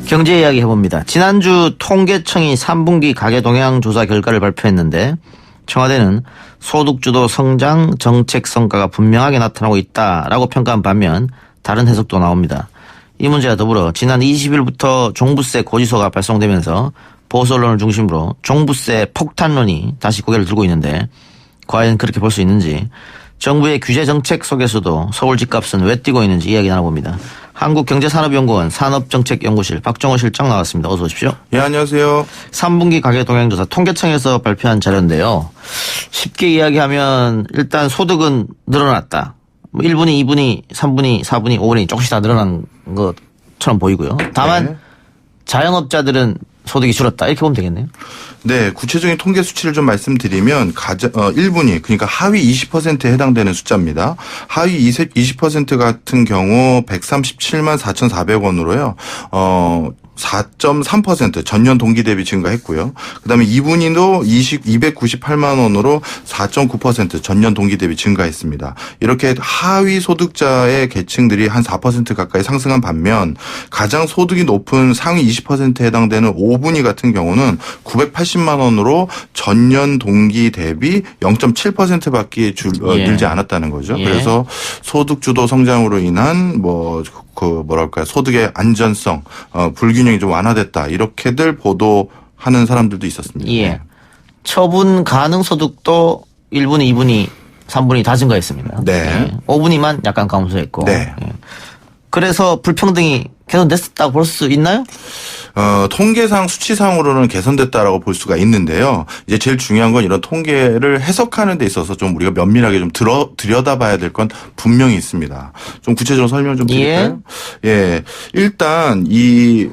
경제 이야기 해봅니다. 지난주 통계청이 3분기 가계 동향 조사 결과를 발표했는데 청와대는 소득주도 성장 정책 성과가 분명하게 나타나고 있다라고 평가한 반면 다른 해석도 나옵니다. 이 문제와 더불어 지난 20일부터 종부세 고지서가 발송되면서 보수 언론을 중심으로 종부세 폭탄론이 다시 고개를 들고 있는데 과연 그렇게 볼 수 있는지, 정부의 규제 정책 속에서도 서울 집값은 왜 뛰고 있는지 이야기 나눠봅니다. 한국경제산업연구원 산업정책연구실 박정호 실장 나왔습니다. 어서 오십시오. 예, 안녕하세요. 3분기 가계동향조사 통계청에서 발표한 자료인데요. 쉽게 이야기하면 일단 소득은 늘어났다. 1분위, 2분위, 3분위, 4분위, 5분위 조금씩 다 늘어난 것처럼 보이고요. 다만 네. 자영업자들은 소득이 줄었다. 이렇게 보면 되겠네요. 네, 구체적인 통계 수치를 좀 말씀드리면 1분위, 그러니까 하위 20%에 해당되는 숫자입니다. 하위 20% 같은 경우 137만 4,400원으로요. 4.3% 전년 동기 대비 증가했고요. 그다음에 2분위도 298만 원으로 4.9% 전년 동기 대비 증가했습니다. 이렇게 하위 소득자의 계층들이 한 4% 가까이 상승한 반면 가장 소득이 높은 상위 20%에 해당되는 5분위 같은 경우는 980만 원으로 전년 동기 대비 0.7%밖에 늘지 않았다는 거죠. 그래서 소득 주도 성장으로 인한 소득의 안전성, 불균형이 좀 완화됐다. 이렇게들 보도하는 사람들도 있었습니다. 예. 처분 가능 소득도 1분위, 2분위, 3분위 다 증가했습니다. 네. 예. 5분위만 약간 감소했고. 네. 예. 그래서 불평등이 개선됐다고 볼 수 있나요? 통계상 수치상으로는 개선됐다라고 볼 수가 있는데요. 이제 제일 중요한 건 이런 통계를 해석하는 데 있어서 좀 우리가 면밀하게 좀 들여다봐야 될 건 분명히 있습니다. 좀 구체적으로 설명 좀 드릴까요? 예. 일단 이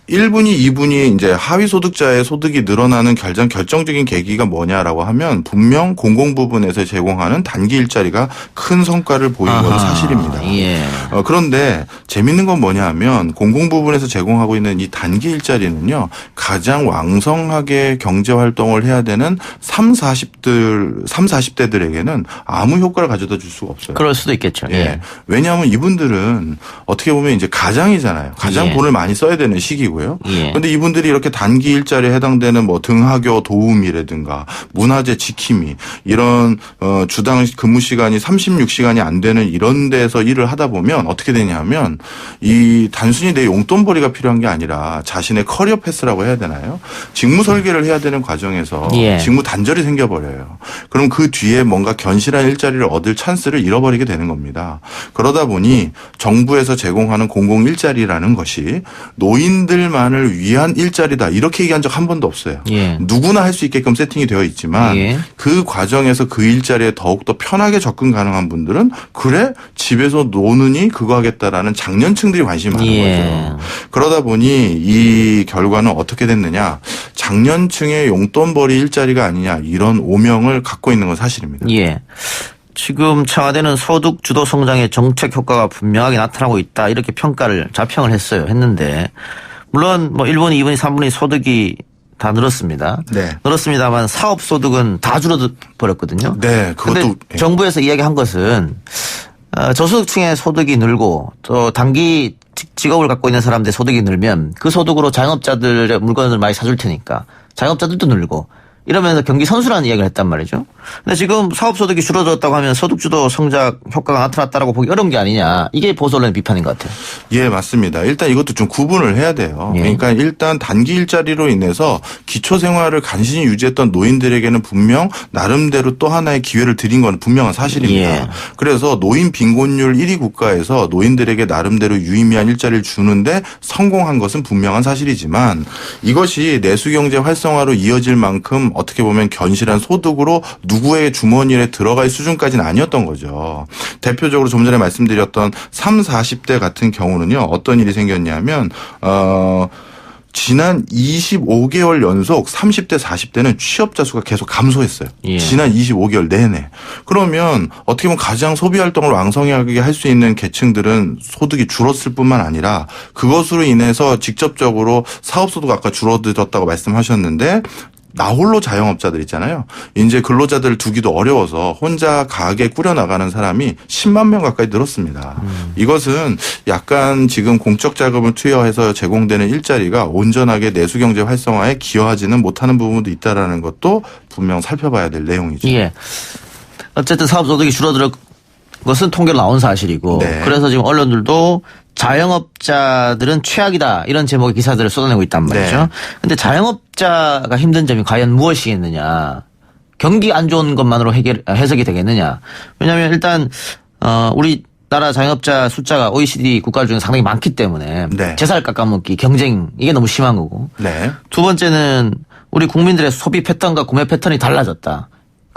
1분위, 2분위 이제 하위 소득자의 소득이 늘어나는 결정적인 계기가 뭐냐라고 하면 분명 공공 부분에서 제공하는 단기 일자리가 큰 성과를 보인 건 사실입니다. 예. 그런데 재밌는 건 뭐냐 하면 공공 부분에서 제공하고 있는 이 단기 일자리는요. 가장 왕성하게 경제 활동을 해야 되는 40대들에게는 아무 효과를 가져다 줄 수가 없어요. 그럴 수도 있겠죠. 예. 왜냐하면 이분들은 어떻게 보면 이제 가장이잖아요. 가장 돈을 많이 써야 되는 시기고. 그런데 이분들이 이렇게 단기 일자리에 해당되는 등하교 도우미라든가 문화재 지킴이 이런 주당 근무 시간이 36시간이 안 되는 이런 데서 일을 하다 보면 어떻게 되냐면 이 단순히 내 용돈벌이가 필요한 게 아니라 자신의 커리어 패스라고 해야 되나요? 직무 설계를 해야 되는 과정에서 직무 단절이 생겨버려요. 그럼 그 뒤에 뭔가 견실한 일자리를 얻을 찬스를 잃어버리게 되는 겁니다. 그러다 보니 정부에서 제공하는 공공 일자리라는 것이 노인들 만을 위한 일자리다 이렇게 얘기한 적 한 번도 없어요. 누구나 할 수 있게끔 세팅이 되어 있지만 그 과정에서 그 일자리에 더욱더 편하게 접근 가능한 분들은 그래 집에서 노느니 그거 하겠다라는 장년층들이 관심이 많은 거죠. 그러다 보니 이 결과는 어떻게 됐느냐. 장년층의 용돈벌이 일자리가 아니냐 이런 오명을 갖고 있는 건 사실입니다. 예. 지금 청와대는 소득 주도 성장의 정책 효과가 분명하게 나타나고 있다 이렇게 자평을 했는데 물론 1분위, 2분위, 3분위 소득이 다 늘었습니다. 네. 늘었습니다만 사업 소득은 다 줄어버렸거든요. 네. 그것도 정부에서 이야기한 것은 저소득층의 소득이 늘고 또 단기 직업을 갖고 있는 사람들의 소득이 늘면 그 소득으로 자영업자들의 물건을 많이 사줄 테니까 자영업자들도 늘고 이러면서 경기 선순환 이야기를 했단 말이죠. 근데 지금 사업소득이 줄어들었다고 하면 소득주도 성장 효과가 나타났다라고 보기 어려운 게 아니냐. 이게 보수 언론의 비판인 것 같아요. 예, 맞습니다. 일단 이것도 좀 구분을 해야 돼요. 그러니까 일단 단기 일자리로 인해서 기초생활을 간신히 유지했던 노인들에게는 분명 나름대로 또 하나의 기회를 드린 건 분명한 사실입니다. 그래서 노인 빈곤율 1위 국가에서 노인들에게 나름대로 유의미한 일자리를 주는데 성공한 것은 분명한 사실이지만 이것이 내수경제 활성화로 이어질 만큼 어떻게 보면 견실한 소득으로 누구의 주머니에 들어갈 수준까지는 아니었던 거죠. 대표적으로 좀 전에 말씀드렸던 30, 40대 같은 경우는요. 어떤 일이 생겼냐면 지난 25개월 연속 30대, 40대는 취업자 수가 계속 감소했어요. 지난 25개월 내내. 그러면 어떻게 보면 가장 소비 활동을 왕성하게 할 수 있는 계층들은 소득이 줄었을 뿐만 아니라 그것으로 인해서 직접적으로 사업소득 아까 줄어들었다고 말씀하셨는데 나홀로 자영업자들 있잖아요. 이제 근로자들 두기도 어려워서 혼자 가게 꾸려나가는 사람이 10만 명 가까이 늘었습니다. 이것은 약간 지금 공적 자금을 투여해서 제공되는 일자리가 온전하게 내수경제 활성화에 기여하지는 못하는 부분도 있다라는 것도 분명 살펴봐야 될 내용이죠. 예. 어쨌든 사업소득이 줄어들 것은 통계로 나온 사실이고 네. 그래서 지금 언론들도 자영업자들은 최악이다 이런 제목의 기사들을 쏟아내고 있단 말이죠. 그런데 네. 자영업자가 힘든 점이 과연 무엇이겠느냐. 경기 안 좋은 것만으로 해석이 되겠느냐. 왜냐하면 일단 우리나라 자영업자 숫자가 OECD 국가 중에 상당히 많기 때문에 네. 재살 깎아먹기 경쟁 이게 너무 심한 거고. 네. 두 번째는 우리 국민들의 소비 패턴과 구매 패턴이 달라졌다.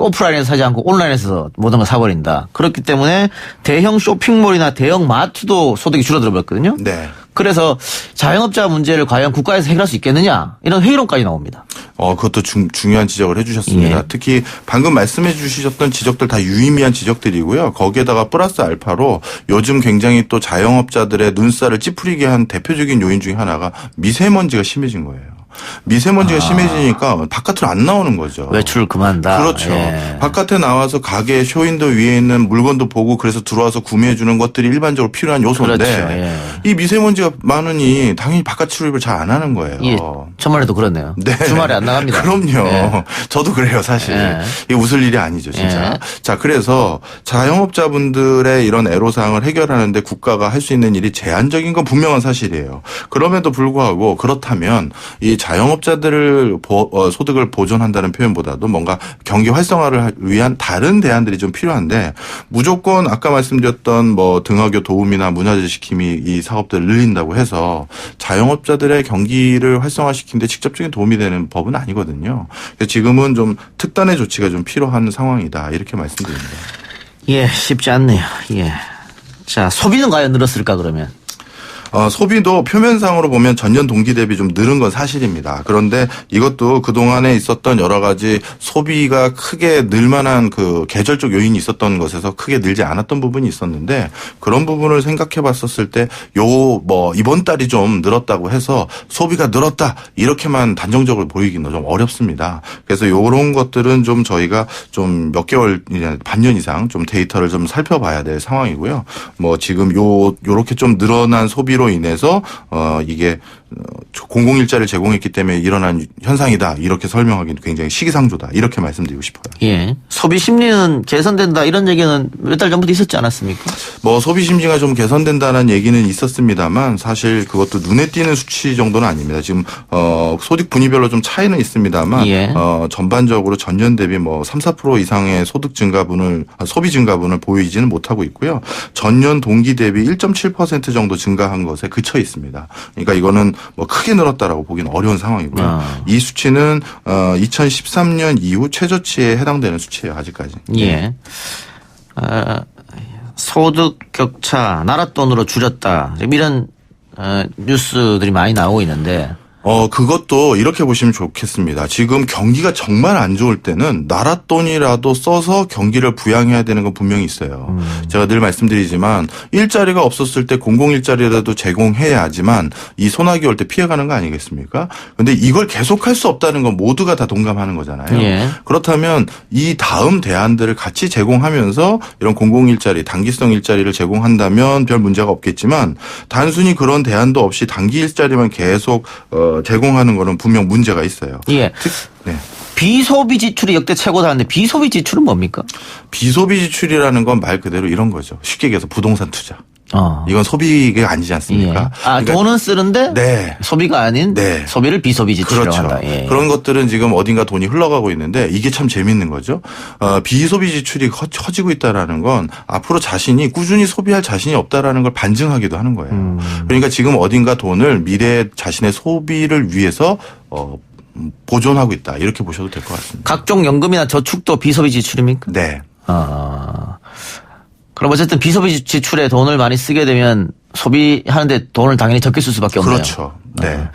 오프라인에서 사지 않고 온라인에서 모든 걸 사버린다. 그렇기 때문에 대형 쇼핑몰이나 대형 마트도 소득이 줄어들어 버렸거든요. 네. 그래서 자영업자 문제를 과연 국가에서 해결할 수 있겠느냐 이런 회의론까지 나옵니다. 그것도 중요한 지적을 해주셨습니다. 예. 특히 방금 말씀해 주셨던 지적들 다 유의미한 지적들이고요. 거기에다가 플러스 알파로 요즘 굉장히 또 자영업자들의 눈살을 찌푸리게 한 대표적인 요인 중에 하나가 미세먼지가 심해진 거예요. 미세먼지가 심해지니까 바깥으로 안 나오는 거죠. 외출을 그만다. 그렇죠. 예. 바깥에 바깥에 나와서 가게 쇼윈도 위에 있는 물건도 보고 그래서 들어와서 구매해 주는 것들이 일반적으로 필요한 요소인데 그렇죠. 예. 이 미세먼지가 많으니 당연히 바깥 출입을 잘 안 하는 거예요. 예. 주말에도 그렇네요. 네. 주말에 안 나갑니다. 그럼요. 예. 저도 그래요, 사실. 예. 이게 웃을 일이 아니죠, 진짜. 예. 자, 그래서 자영업자분들의 이런 애로사항을 해결하는데 국가가 할 수 있는 일이 제한적인 건 분명한 사실이에요. 그럼에도 불구하고 그렇다면 이 자영업자들을 소득을 보존한다는 표현보다도 뭔가 경기 활성화를 위한 다른 대안들이 좀 필요한데 무조건 아까 말씀드렸던 뭐 등하교 도움이나 문화재 지킴이 이 사업들을 늘린다고 해서 자영업자들의 경기를 활성화시키는데 직접적인 도움이 되는 법은 아니거든요. 그래서 지금은 좀 특단의 조치가 좀 필요한 상황이다 이렇게 말씀드립니다. 예, 쉽지 않네요. 예. 자, 소비는 과연 늘었을까 그러면? 소비도 표면상으로 보면 전년 동기 대비 좀 늘은 건 사실입니다. 그런데 이것도 그동안에 있었던 여러 가지 소비가 크게 늘만한 그 계절적 요인이 있었던 것에서 크게 늘지 않았던 부분이 있었는데 그런 부분을 생각해 봤었을 때 이번 달이 좀 늘었다고 해서 소비가 늘었다 이렇게만 단정적으로 보이기는 좀 어렵습니다. 그래서 이런 것들은 좀 저희가 좀 몇 개월, 반년 이상 좀 데이터를 좀 살펴봐야 될 상황이고요. 뭐 지금 요렇게 좀 늘어난 소비 로 인해서 이게 공공일자리를 제공했기 때문에 일어난 현상이다 이렇게 설명하기는 굉장히 시기상조다 이렇게 말씀드리고 싶어요. 예. 소비 심리는 개선된다 이런 얘기는 몇 달 전부터 있었지 않았습니까? 뭐 소비 심리가 좀 개선된다는 얘기는 있었습니다만 사실 그것도 눈에 띄는 수치 정도는 아닙니다. 지금 소득 분위별로 좀 차이는 있습니다만 예. 전반적으로 전년 대비 뭐 3, 4% 이상의 소득 증가분을 소비 증가분을 보이지는 못하고 있고요. 전년 동기 대비 1.7% 정도 증가한 것에 그쳐 있습니다. 그러니까 이거는 뭐 크게 늘었다라고 보기는 어려운 상황이고요. 이 수치는 2013년 이후 최저치에 해당되는 수치예요. 아직까지. 예. 소득 격차 나라 돈으로 줄였다. 이런 뉴스들이 많이 나오고 있는데 그것도 이렇게 보시면 좋겠습니다. 지금 경기가 정말 안 좋을 때는 나라 돈이라도 써서 경기를 부양해야 되는 건 분명히 있어요. 제가 늘 말씀드리지만 일자리가 없었을 때 공공일자리라도 제공해야지만 이 소나기 올 때 피해가는 거 아니겠습니까? 그런데 이걸 계속할 수 없다는 건 모두가 다 동감하는 거잖아요. 예. 그렇다면 이 다음 대안들을 같이 제공하면서 이런 공공일자리, 단기성 일자리를 제공한다면 별 문제가 없겠지만 단순히 그런 대안도 없이 단기 일자리만 계속 제공하는 거는 분명 문제가 있어요. 예. 네. 비소비 지출이 역대 최고다는데 비소비 지출은 뭡니까? 비소비 지출이라는 건 말 그대로 이런 거죠. 쉽게 얘기해서 부동산 투자. 이건 소비가 아니지 않습니까? 예. 그러니까 돈은 쓰는데 네. 소비가 아닌 네. 소비를 비소비 지출이라고 그렇죠. 한다. 예. 그런 것들은 지금 어딘가 돈이 흘러가고 있는데 이게 참 재밌는 거죠. 비소비 지출이 커지고 있다라는 건 앞으로 자신이 꾸준히 소비할 자신이 없다라는 걸 반증하기도 하는 거예요. 그러니까 지금 어딘가 돈을 미래 자신의 소비를 위해서 보존하고 있다. 이렇게 보셔도 될 것 같습니다. 각종 연금이나 저축도 비소비 지출입니까? 네. 그럼 어쨌든 비소비 지출에 돈을 많이 쓰게 되면 소비하는데 돈을 당연히 적게 쓸 수밖에 없네요. 그렇죠. 네.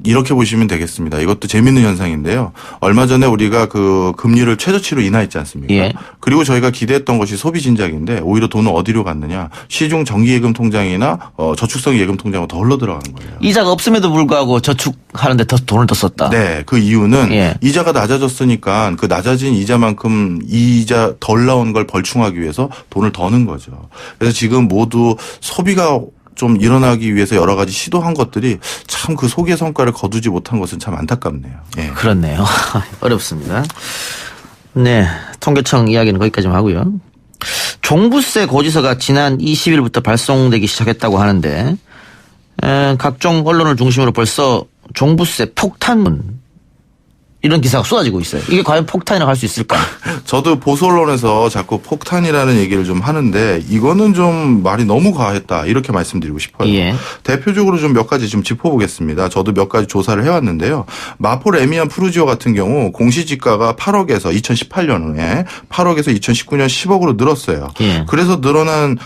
이렇게 보시면 되겠습니다. 이것도 재밌는 현상인데요. 얼마 전에 우리가 그 금리를 최저치로 인하했지 않습니까? 예. 그리고 저희가 기대했던 것이 소비 진작인데 오히려 돈은 어디로 갔느냐? 시중 정기예금 통장이나 저축성 예금 통장으로 더 흘러 들어가는 거예요. 이자가 없음에도 불구하고 저축하는데 더 돈을 더 썼다. 네. 그 이유는 예. 이자가 낮아졌으니까 그 낮아진 이자만큼 이자 덜 나온 걸 벌충하기 위해서 돈을 더 넣은 거죠. 그래서 지금 모두 소비가 좀 일어나기 위해서 여러 가지 시도한 것들이 참 그 소기의 성과를 거두지 못한 것은 참 안타깝네요. 예. 그렇네요. 어렵습니다. 네. 통계청 이야기는 거기까지만 하고요. 종부세 고지서가 지난 20일부터 발송되기 시작했다고 하는데 각종 언론을 중심으로 벌써 종부세 폭탄 이런 기사가 쏟아지고 있어요. 이게 과연 폭탄이라고 할 수 있을까? 저도 보수 언론에서 자꾸 폭탄이라는 얘기를 좀 하는데 이거는 좀 말이 너무 과했다 이렇게 말씀드리고 싶어요. 예. 대표적으로 좀 몇 가지 좀 짚어보겠습니다. 저도 몇 가지 조사를 해왔는데요. 마포 레미안 푸르지오 같은 경우 공시지가가 8억에서 2018년에 8억에서 2019년 10억으로 늘었어요. 예. 그래서 늘어난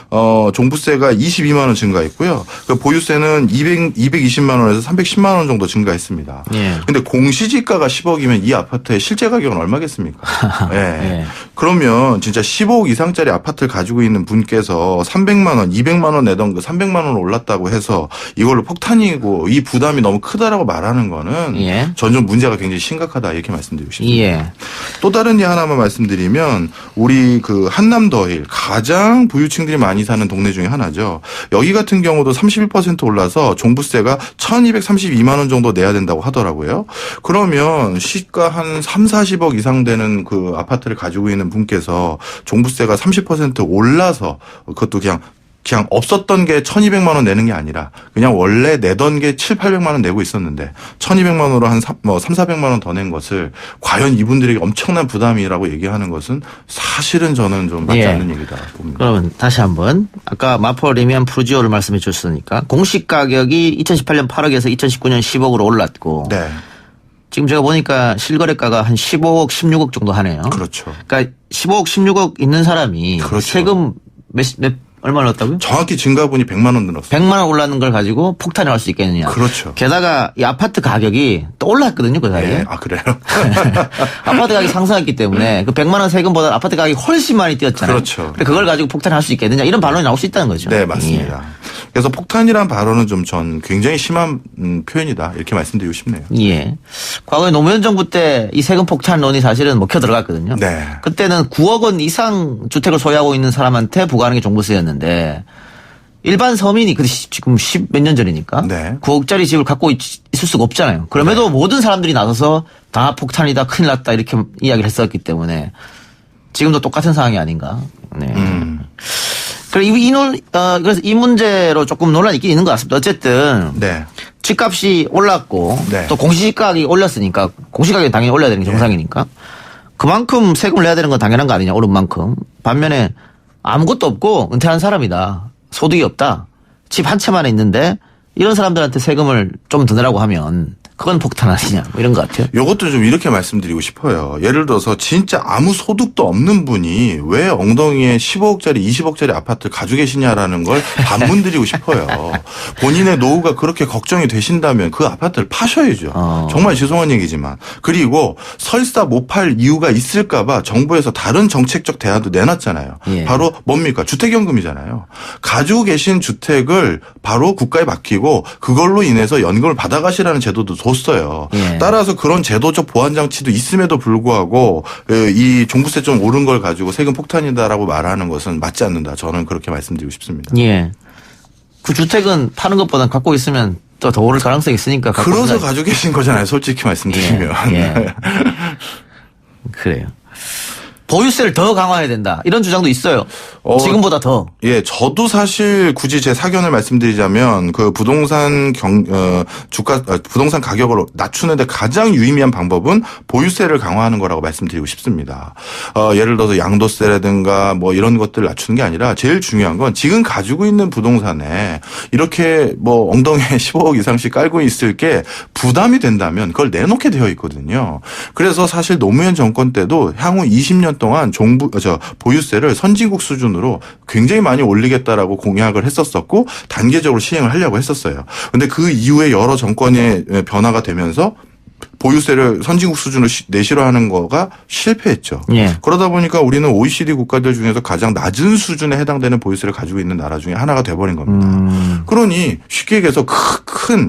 종부세가 22만 원 증가했고요. 그 보유세는 220만 원에서 310만 원 정도 증가했습니다. 예. 근데 공시지가가 10억이면 이 아파트의 실제 가격은 얼마겠습니까? 네. 예. 그러면 진짜 15억 이상짜리 아파트를 가지고 있는 분께서 300만 원, 200만 원 내던 그 300만 원 올랐다고 해서 이걸로 폭탄이고 이 부담이 너무 크다라고 말하는 거는 예. 전 좀 문제가 굉장히 심각하다 이렇게 말씀드리고 싶습니다. 예. 또 다른 예 하나만 말씀드리면 우리 그 한남더힐 가장 부유층들이 많이 사는 동네 중에 하나죠. 여기 같은 경우도 31% 올라서 종부세가 1,232만 원 정도 내야 된다고 하더라고요. 그러면 시가 한 3, 40억 이상 되는 그 아파트를 가지고 있는 분께서 종부세가 30% 올라서 그것도 그냥 없었던 게 1,200만 원 내는 게 아니라 그냥 원래 내던 게 7, 800만 원 내고 있었는데 1,200만 원으로 한 3, 400만 원 더 낸 것을 과연 이분들에게 엄청난 부담이라고 얘기하는 것은 사실은 저는 좀 맞지 예. 않는 얘기다 봅니다. 그러면 다시 한번 아까 마포 레미안 푸르지오를 말씀해 주셨으니까 공시 가격이 2018년 8억에서 2019년 10억으로 올랐고 네. 지금 제가 보니까 실거래가가 한 15억, 16억 정도 하네요. 그렇죠. 그러니까 15억, 16억 있는 사람이 그렇죠. 세금 얼마 넣었다고요? 정확히 증가분이 100만 원 늘었어요. 100만 원 올랐는 걸 가지고 폭탄을 할 수 있겠느냐. 그렇죠. 게다가 이 아파트 가격이 또 올랐거든요, 그 사이에. 네. 아, 그래요? 아파트 가격이 상승했기 때문에 그 100만 원 세금보다 아파트 가격이 훨씬 많이 뛰었잖아요. 그렇죠. 근데 그걸 가지고 폭탄할 수 있겠느냐 이런 반론이 나올 수 있다는 거죠. 네, 맞습니다. 그래서 폭탄이란 발언은 좀 전 굉장히 심한 표현이다 이렇게 말씀드리고 싶네요. 예. 과거에 노무현 정부 때 이 세금 폭탄론이 사실은 먹혀 들어갔거든요. 네. 그때는 9억 원 이상 주택을 소유하고 있는 사람한테 부과하는 게 종부세였는데 일반 서민이 지금 10 몇 년 전이니까 네. 9억짜리 집을 갖고 있을 수가 없잖아요. 그럼에도 모든 사람들이 나서서 다 폭탄이다, 큰일 났다 이렇게 이야기를 했었기 때문에 지금도 똑같은 상황이 아닌가. 네. 그래서 이 문제로 조금 논란이 있긴 있는 것 같습니다. 어쨌든 네. 집값이 올랐고 네. 또 공시가격이 올랐으니까 공시가격이 당연히 올라야 되는 게 정상이니까 그만큼 세금을 내야 되는 건 당연한 거 아니냐, 오른 만큼. 반면에 아무것도 없고 은퇴한 사람이다, 소득이 없다, 집 한 채만 있는데 이런 사람들한테 세금을 좀 더 내라고 하면 그건 폭탄 아니냐, 뭐 이런 것 같아요. 이것도 좀 이렇게 말씀드리고 싶어요. 예를 들어서 진짜 아무 소득도 없는 분이 왜 엉덩이에 15억짜리, 20억짜리 아파트를 가지고 계시냐라는 걸 반문드리고 싶어요. 본인의 노후가 그렇게 걱정이 되신다면 그 아파트를 파셔야죠. 정말 죄송한 얘기지만. 그리고 설사 못 팔 이유가 있을까 봐 정부에서 다른 정책적 대안도 내놨잖아요. 예. 바로 뭡니까? 주택연금이잖아요. 가지고 계신 주택을 바로 국가에 맡기고 그걸로 인해서 연금을 받아가시라는 제도도 줬어요. 예. 따라서 그런 제도적 보완 장치도 있음에도 불구하고 이 종부세 좀 오른 걸 가지고 세금 폭탄이다라고 말하는 것은 맞지 않는다. 저는 그렇게 말씀드리고 싶습니다. 예. 그 주택은 파는 것보다 갖고 있으면 또 더 오를 가능성이 있으니까. 그래서 가지고 계신 거잖아요. 솔직히 말씀드리면. 예. 예. 그래요. 보유세를 더 강화해야 된다, 이런 주장도 있어요. 지금보다 더. 예, 저도 사실 굳이 제 사견을 말씀드리자면 그 부동산 부동산 가격을 낮추는데 가장 유의미한 방법은 보유세를 강화하는 거라고 말씀드리고 싶습니다. 예를 들어서 양도세라든가 뭐 이런 것들을 낮추는 게 아니라 제일 중요한 건 지금 가지고 있는 부동산에 이렇게 뭐 엉덩이에 15억 이상씩 깔고 있을 게 부담이 된다면 그걸 내놓게 되어 있거든요. 그래서 사실 노무현 정권 때도 향후 20년 동안 보유세를 선진국 수준으로 굉장히 많이 올리겠다라고 공약을 했었었고 단계적으로 시행을 하려고 했었어요. 근데 그 이후에 여러 정권의 변화가 되면서 보유세를 선진국 수준으로 내실화 하는 거가 실패했죠. 예. 그러다 보니까 우리는 OECD 국가들 중에서 가장 낮은 수준에 해당되는 보유세를 가지고 있는 나라 중에 하나가 돼버린 겁니다. 그러니 쉽게 얘기해서 큰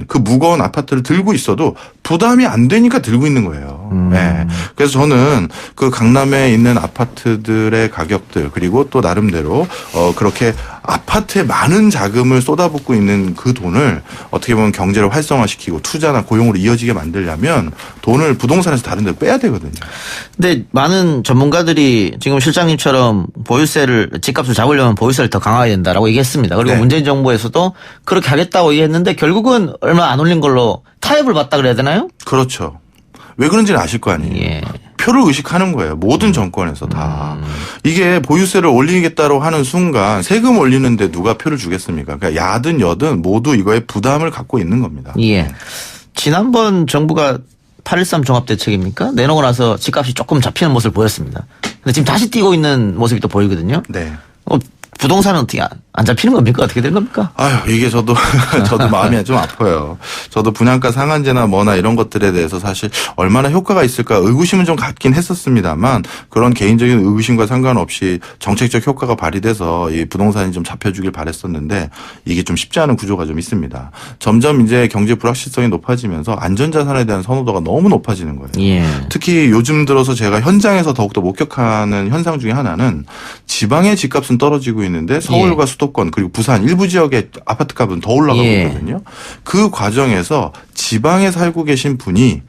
그 무거운 아파트를 들고 있어도 부담이 안 되니까 들고 있는 거예요. 네. 그래서 저는 그 강남에 있는 아파트들의 가격들 그리고 또 나름대로 그렇게 아파트에 많은 자금을 쏟아붓고 있는 그 돈을 어떻게 보면 경제를 활성화시키고 투자나 고용으로 이어지게 만들려면 돈을 부동산에서 다른 데로 빼야 되거든요. 근데 많은 전문가들이 지금 실장님처럼 집값을 잡으려면 보유세를 더 강화해야 된다라고 얘기했습니다. 그리고 네. 문재인 정부에서도 그렇게 하겠다고 얘기했는데 결국은 얼마 안 올린 걸로 타협을 받다 그래야 되나요? 그렇죠. 왜 그런지는 아실 거 아니에요. 예. 표를 의식하는 거예요. 모든 정권에서 다. 이게 보유세를 올리겠다고 하는 순간 세금 올리는데 누가 표를 주겠습니까? 그러니까 야든 여든 모두 이거에 부담을 갖고 있는 겁니다. 예. 지난번 정부가 8.13 종합대책입니까? 내놓고 나서 집값이 조금 잡히는 모습을 보였습니다. 근데 지금 다시 뛰고 있는 모습이 또 보이거든요. 네. 부동산은 어떻게 안 잡히는 겁니까? 어떻게 된 겁니까? 아유, 이게 저도 마음이 좀 아파요. 저도 분양가 상한제나 뭐나 이런 것들에 대해서 사실 얼마나 효과가 있을까 의구심은 좀 갖긴 했었습니다만 그런 개인적인 의구심과 상관없이 정책적 효과가 발휘돼서 이 부동산이 좀 잡혀주길 바랬었는데 이게 좀 쉽지 않은 구조가 좀 있습니다. 점점 이제 경제 불확실성이 높아지면서 안전자산에 대한 선호도가 너무 높아지는 거예요. 예. 특히 요즘 들어서 제가 현장에서 더욱더 목격하는 현상 중에 하나는 지방의 집값은 떨어지고 있는데 서울과 수도권 그리고 부산 일부 지역의 아파트 값은 더 올라가고 있거든요. 그 과정에서 지방에 살고 계신 분이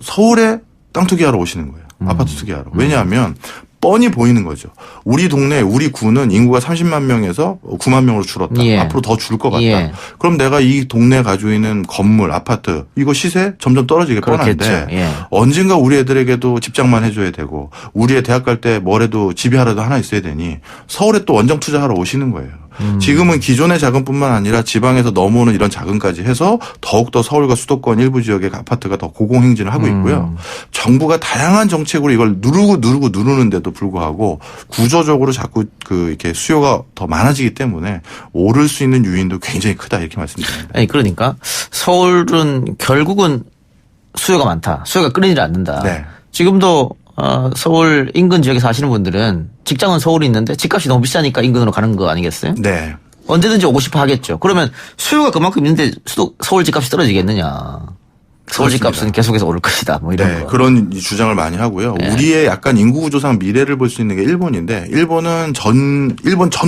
서울에 땅 투기하러 오시는 거예요. 아파트 투기하러. 왜냐하면 뻔히 보이는 거죠. 우리 동네, 우리 구는 인구가 30만 명에서 9만 명으로 줄었다. 예. 앞으로 더 줄 것 같다. 예. 그럼 내가 이 동네에 가지고 있는 건물, 아파트 이거 시세 점점 떨어지게 뻔한데 예. 언젠가 우리 애들에게도 집장만 해줘야 되고 우리 애 대학 갈 때 뭐래도 집이 하나도 하나 있어야 되니 서울에 또 원정 투자하러 오시는 거예요. 지금은 기존의 자금뿐만 아니라 지방에서 넘어오는 이런 자금까지 해서 더욱더 서울과 수도권 일부 지역의 아파트가 더 고공행진을 하고 있고요. 정부가 다양한 정책으로 이걸 누르는데도 불구하고 구조적으로 자꾸 이렇게 수요가 더 많아지기 때문에 오를 수 있는 요인도 굉장히 크다 이렇게 말씀드립니다. 아니 그러니까 서울은 결국은 수요가 많다. 수요가 끊이지 않는다. 네. 지금도 서울 인근 지역에 사시는 분들은 직장은 서울에 있는데 집값이 너무 비싸니까 인근으로 가는 거 아니겠어요? 네. 언제든지 오고 싶어 하겠죠. 그러면 수요가 그만큼 있는데 서울 집값이 떨어지겠느냐. 서울 집값은 계속해서 오를 것이다. 뭐 이런 거. 그런 주장을 많이 하고요. 네. 우리의 약간 인구 구조상 미래를 볼 수 있는 게 일본인데 일본 전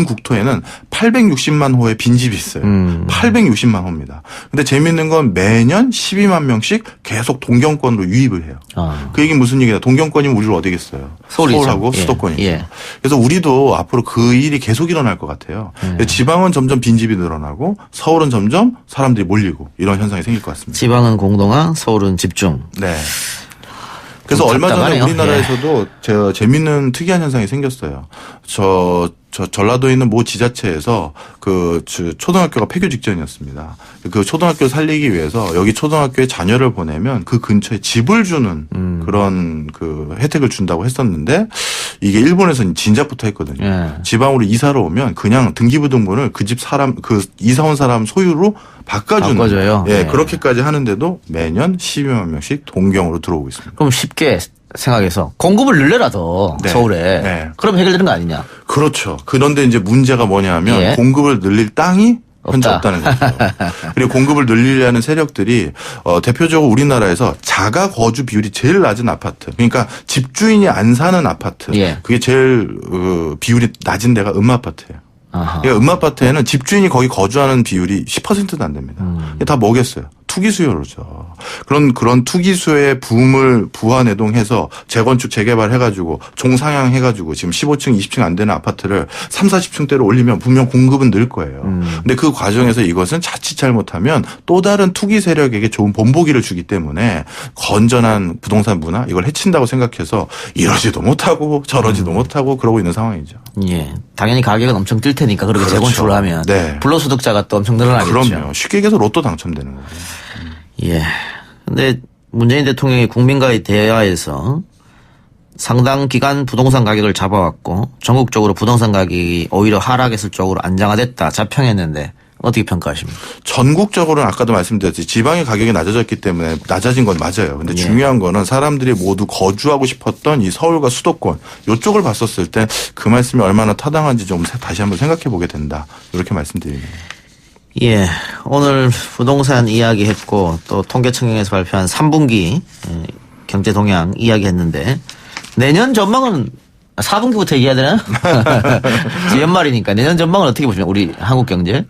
국토에는 860만 호의 빈집이 있어요. 860만 호입니다. 근데 재밌는 건 매년 12만 명씩 계속 동경권으로 유입을 해요. 그 얘기는 무슨 얘기냐. 동경권이면 우리를 어디겠어요. 서울이죠. 서울하고 예. 수도권이죠. 예. 그래서 우리도 앞으로 그 일이 계속 일어날 것 같아요. 지방은 점점 빈집이 늘어나고 서울은 점점 사람들이 몰리고 이런 현상이 생길 것 같습니다. 지방은 공동화, 서울은 집중. 네. 그래서 얼마 전에 답답하네요. 우리나라에서도 재밌는 특이한 현상이 생겼어요. 전라도에 있는 모 지자체에서 초등학교가 폐교 직전이었습니다. 그 초등학교를 살리기 위해서 여기 초등학교에 자녀를 보내면 그 근처에 집을 주는 그런 혜택을 준다고 했었는데 이게 일본에서는 진작부터 했거든요. 예. 지방으로 이사를 오면 그냥 등기부등본을 그 집 사람, 이사 온 사람 소유로 바꿔줘요. 예, 네. 그렇게까지 하는데도 매년 12만 명씩 동경으로 들어오고 있습니다. 그럼 쉽게 생각해서 공급을 늘려라 더 네. 서울에. 네. 그럼 해결되는 거 아니냐. 그렇죠. 그런데 이제 문제가 뭐냐면 예. 공급을 늘릴 땅이 현재 없다. 없다는 거죠. 그리고 공급을 늘리려는 세력들이 대표적으로 우리나라에서 자가 거주 비율이 제일 낮은 아파트. 그러니까 집주인이 안 사는 아파트. 예. 그게 제일 비율이 낮은 데가 음아파트예요. 아하. 그러니까 음아파트에는 집주인이 거기 거주하는 비율이 10%도 안 됩니다. 이게 다 뭐겠어요? 투기 수요로죠. 그런 투기 수요의 붐을 부화내동해서 재건축 재개발해가지고 종상향해가지고 지금 15층, 20층 안 되는 아파트를 3, 40층대로 올리면 분명 공급은 늘 거예요. 근데 그 과정에서 이것은 자칫 잘못하면 또 다른 투기 세력에게 좋은 본보기를 주기 때문에 건전한 부동산 문화 이걸 해친다고 생각해서 이러지도 못하고 저러지도 못하고 그러고 있는 상황이죠. 예. 당연히 가격은 엄청 뛸 테니까 그렇게 그렇죠. 재건축을 하면 네. 불로소득자가 또 엄청 늘어나겠죠. 그럼요. 쉽게 얘기해서 로또 당첨되는 거예요. 예. 근데 문재인 대통령이 국민과의 대화에서 상당 기간 부동산 가격을 잡아왔고 전국적으로 부동산 가격이 오히려 하락했을 쪽으로 안정화됐다 자평했는데 어떻게 평가하십니까? 전국적으로는 아까도 말씀드렸지 지방의 가격이 낮아졌기 때문에 낮아진 건 맞아요. 근데 중요한 거는 사람들이 모두 거주하고 싶었던 이 서울과 수도권 이쪽을 봤었을 때 그 말씀이 얼마나 타당한지 좀 다시 한번 생각해 보게 된다. 이렇게 말씀드립니다. 예, 오늘 부동산 이야기했고 또 통계청에서 발표한 3분기 경제 동향 이야기했는데 내년 전망은 4분기부터 얘기해야 되나? 이제 연말이니까 내년 전망은 어떻게 보시면 우리 한국 경제?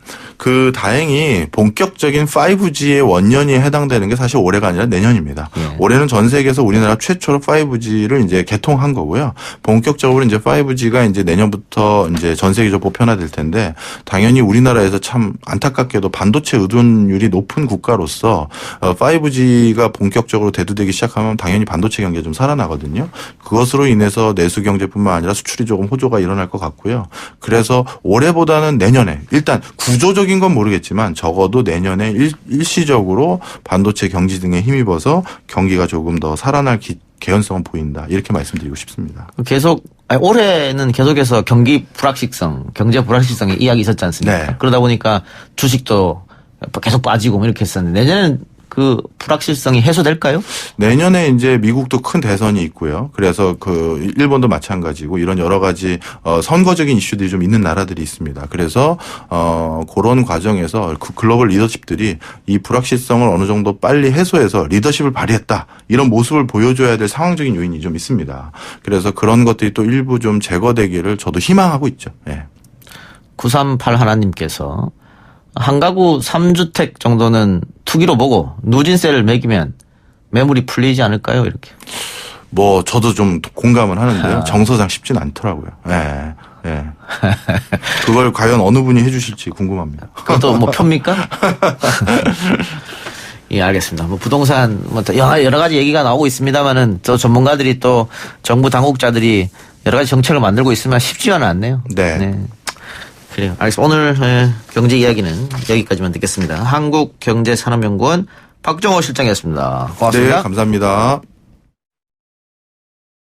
다행히 본격적인 5G의 원년이 해당되는 게 사실 올해가 아니라 내년입니다. 예. 올해는 전 세계에서 우리나라 최초로 5G를 이제 개통한 거고요. 본격적으로 이제 5G가 이제 내년부터 이제 전 세계적으로 보편화될 텐데 당연히 우리나라에서 참 안타깝게도 반도체 의존율이 높은 국가로서 5G가 본격적으로 대두되기 시작하면 당연히 반도체 경기가 좀 살아나거든요. 그것으로 인해서 내수 경제뿐만 아니라 수출이 조금 호조가 일어날 것 같고요. 그래서 올해보다는 내년에 일단 구조적인 건 모르겠지만 적어도 내년에 일시적으로 반도체 경지 등에 힘입어서 경기가 조금 더 살아날 개연성은 보인다. 이렇게 말씀드리고 싶습니다. 올해는 계속해서 경기 불확실성, 경제 불확실성의 이야기 있었지 않습니까? 네. 그러다 보니까 주식도 계속 빠지고 이렇게 했었는데 내년에는 그 불확실성이 해소될까요? 내년에 이제 미국도 큰 대선이 있고요. 그래서 일본도 마찬가지고 이런 여러 가지 선거적인 이슈들이 좀 있는 나라들이 있습니다. 그래서 그런 과정에서 그 글로벌 리더십들이 이 불확실성을 어느 정도 빨리 해소해서 리더십을 발휘했다. 이런 모습을 보여줘야 될 상황적인 요인이 좀 있습니다. 그래서 그런 것들이 또 일부 좀 제거되기를 저도 희망하고 있죠. 네. 938 하나님께서 한 가구 3주택 정도는 투기로 보고 누진세를 매기면 매물이 풀리지 않을까요? 이렇게. 저도 좀 공감은 하는데요. 정서상 쉽진 않더라고요. 예. 예. 그걸 과연 어느 분이 해 주실지 궁금합니다. 그것도 펴입니까? 예, 알겠습니다. 부동산, 여러 가지 얘기가 나오고 있습니다만은 또 전문가들이 또 정부 당국자들이 여러 가지 정책을 만들고 있으면 쉽지는 않네요. 네. 그래요. 알겠습니다. 오늘 경제 이야기는 여기까지만 듣겠습니다. 한국경제산업연구원 박정호 실장이었습니다. 고맙습니다. 네, 감사합니다.